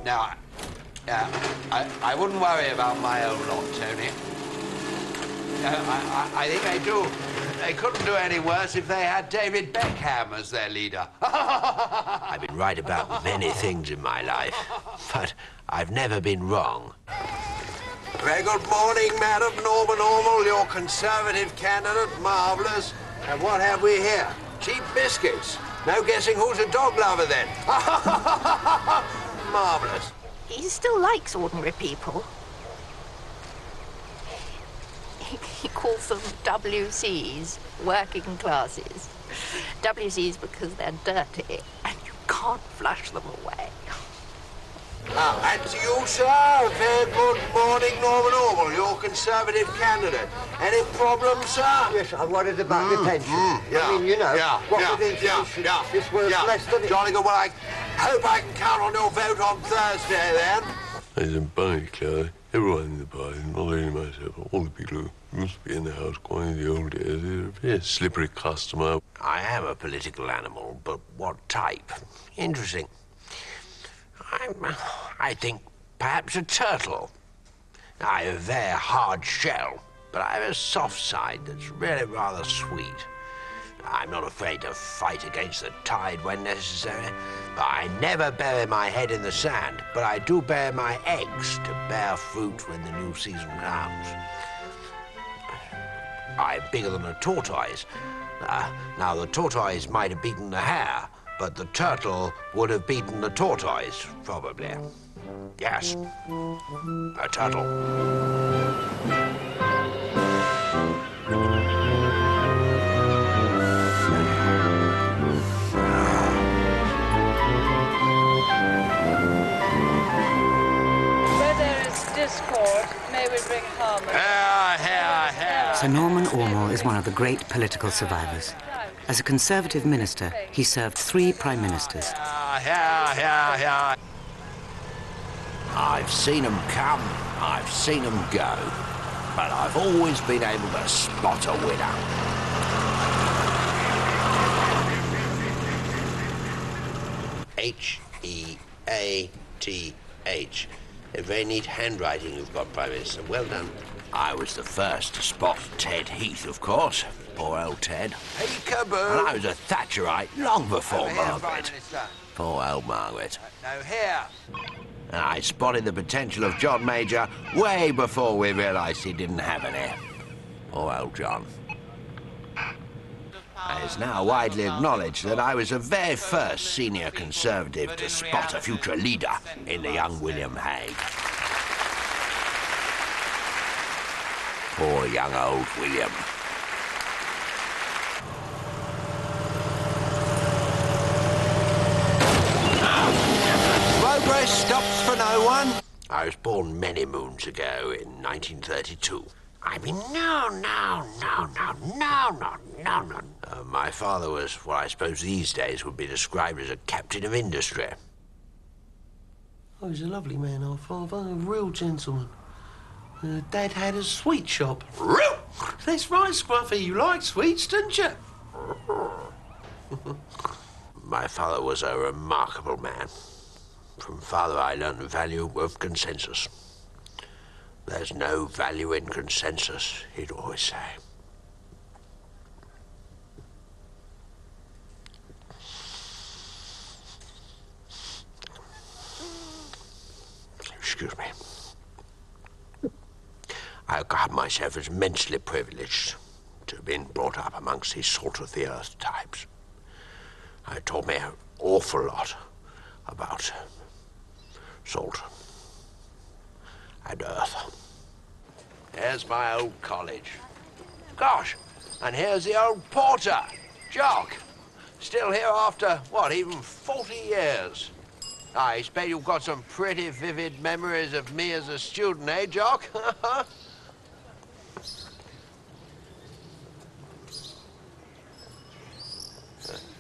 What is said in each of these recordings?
No, I wouldn't worry about my own lot, Tony. I think they do. They couldn't do any worse if they had David Beckham as their leader. I've been right about many things in my life, but I've never been wrong. Very good morning, Madam. Norman Ormal, your Conservative candidate. Marvellous. And what have we here? Cheap biscuits. No guessing who's a dog lover, then. Marvellous. He still likes ordinary people. He calls them WCs, working classes. WCs because they're dirty and you can't flush them away. And to you, sir, very good morning, Norman Ormal, your Conservative candidate. Any problems, sir? Yes, I'm worried about the pension. Yeah, I mean, you know, what with inflation, it's worth less than it. Jolly good. Well, I hope I can count on your vote on Thursday, then. As a bunny, Claire, everyone in the party, not only myself, all the people who used to be in the house quite in the old days, they're a very slippery customer. I am a political animal, but what type? Interesting. I think perhaps a turtle. I have a very hard shell, but I have a soft side that's really rather sweet. I'm not afraid to fight against the tide when necessary, but I never bury my head in the sand, but I do bury my eggs to bear fruit when the new season comes. I'm bigger than a tortoise. Now, the tortoise might have beaten the hare, but the turtle would have beaten the tortoise, probably. Yes, a turtle. Where there is discord, may we bring harmony. Sir Norman Ormal is one of the great political survivors. As a Conservative minister, he served 3 prime ministers. I've seen them come, I've seen them go, but I've always been able to spot a winner. H-E-A-T-H. A very neat handwriting you've got, Prime Minister. Well done. I was the first to spot Ted Heath, of course. Poor old Ted. Peekaboo. And I was a Thatcherite long before Margaret. Poor old Margaret. Now here. And I spotted the potential of John Major way before we realised he didn't have any. Poor old John. It is now widely acknowledged that I was the very first senior Conservative to spot a future leader in the young William Hague. Poor young old William. Progress stops for no one. I was born many moons ago in 1932. I mean, no. My father was what I suppose these days would be described as a captain of industry. Oh, he's a lovely man, our father, a real gentleman. Dad had a sweet shop. That's right, Scruffy, you like sweets, didn't you? My father was a remarkable man. From father I learned the value of consensus. There's no value in consensus, he'd always say. Excuse me. I regard myself as immensely privileged to have been brought up amongst these salt-of-the-earth types. It taught me an awful lot about salt and earth. Here's my old college. Gosh, and here's the old porter, Jock. Still here after, what, even 40 years? I expect you've got some pretty vivid memories of me as a student, eh, Jock?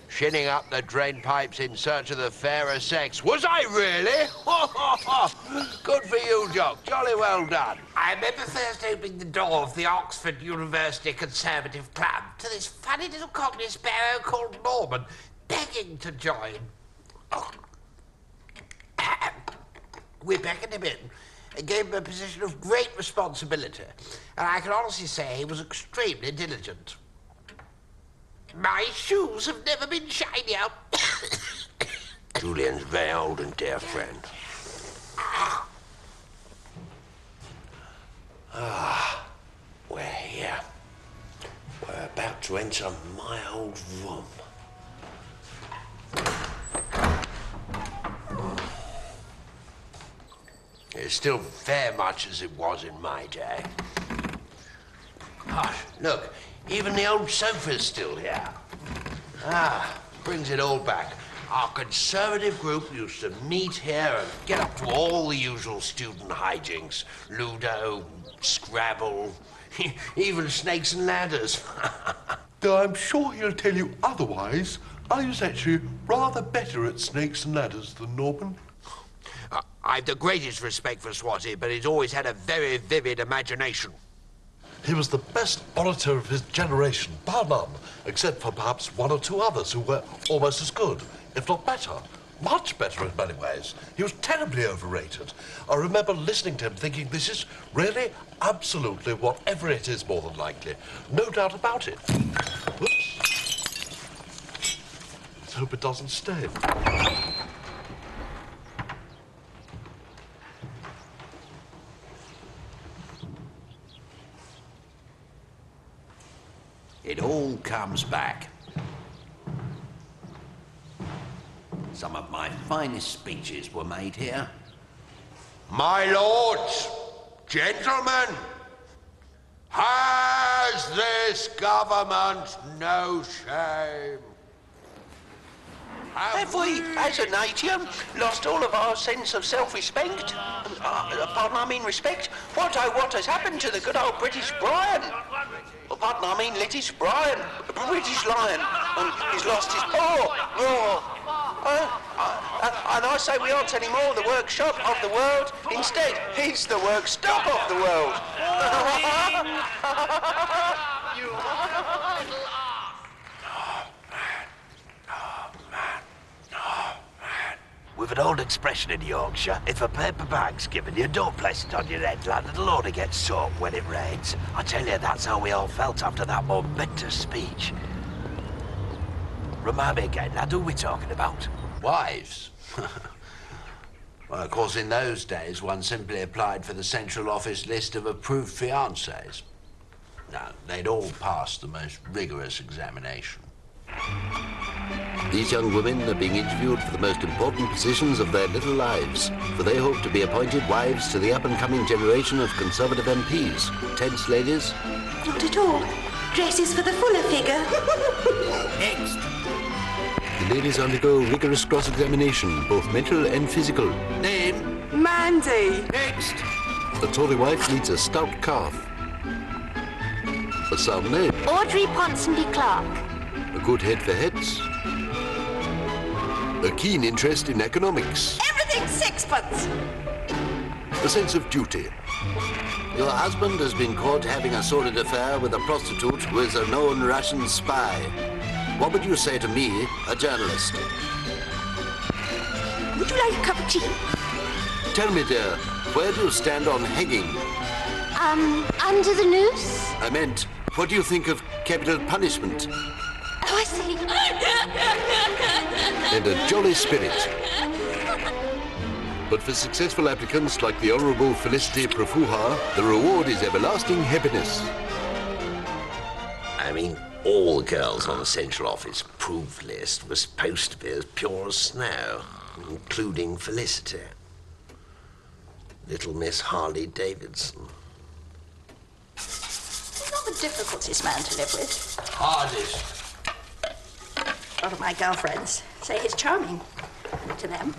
Shinning up the drain pipes in search of the fairer sex. Was I really? Good for you, Jock. Jolly well done. I remember first opening the door of the Oxford University Conservative Club to this funny little cockney sparrow called Norman, begging to join. We beckoned him in and gave him a position of great responsibility. And I can honestly say he was extremely diligent. My shoes have never been shinier. Julian's very old and dear friend. We're here. We're about to enter my old room. It's still very much as it was in my day. Gosh, look, even the old sofa's still here. Brings it all back. Our conservative group used to meet here and get up to all the usual student hijinks. Ludo, Scrabble, even snakes and ladders. Though I'm sure he'll tell you otherwise. I was actually rather better at snakes and ladders than Norman. I've the greatest respect for Swatty, but he's always had a very vivid imagination. He was the best orator of his generation, bar none, except for perhaps one or two others who were almost as good, if not better. Much better in many ways. He was terribly overrated. I remember listening to him thinking this is really, absolutely, whatever it is, more than likely. No doubt about it. Whoops. Let's hope it doesn't stain. It all comes back. Some of my finest speeches were made here. My lords, gentlemen, has this government no shame? Have we, as a nation, lost all of our sense of self-respect? Pardon, I mean respect? What has happened to the good old British Brian? Pardon, I mean Lettish Brian, British lion, and he's lost his paw. And I say we aren't any more the workshop of the world. Instead, he's the work stop of the world. With an old expression in Yorkshire, if a paper bag's given you, don't place it on your head, lad. It'll only get soaked when it rains. I tell you, that's how we all felt after that momentous speech. Remind me again, lad, who are we talking about? Wives? Well, of course, in those days, one simply applied for the central office list of approved fiancés. Now, they'd all passed the most rigorous examination. These young women are being interviewed for the most important positions of their little lives, for they hope to be appointed wives to the up-and-coming generation of Conservative MPs. Tense, ladies? Not at all. Dresses for the fuller figure. Next. The ladies undergo rigorous cross-examination, both mental and physical. Name? Mandy. Next. The Tory wife needs a stout calf. A sound name. Audrey Ponsonby Clark. A good head for heads. A keen interest in economics. Everything's sixpence. A sense of duty. Your husband has been caught having a sordid affair with a prostitute who is a known Russian spy. What would you say to me, a journalist? Would you like a cup of tea? Tell me, dear, where do you stand on hanging? Under the noose? I meant, what do you think of capital punishment? Oh, I see. And a jolly spirit. But for successful applicants like the Honourable Felicity Prafuha, the reward is everlasting happiness. I mean, all the girls on the central office approved list were supposed to be as pure as snow, including Felicity. Little Miss Harley Davidson. He's not the difficultest man to live with. Hardest. A lot of my girlfriends say he's charming to them.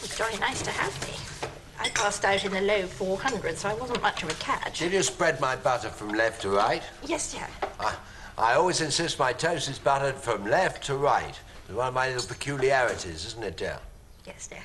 It's very nice to have me. I passed out in the low 400s, so I wasn't much of a catch. Did you spread my butter from left to right? Yes, dear. I always insist my toast is buttered from left to right. It's one of my little peculiarities, isn't it, dear? Yes, dear.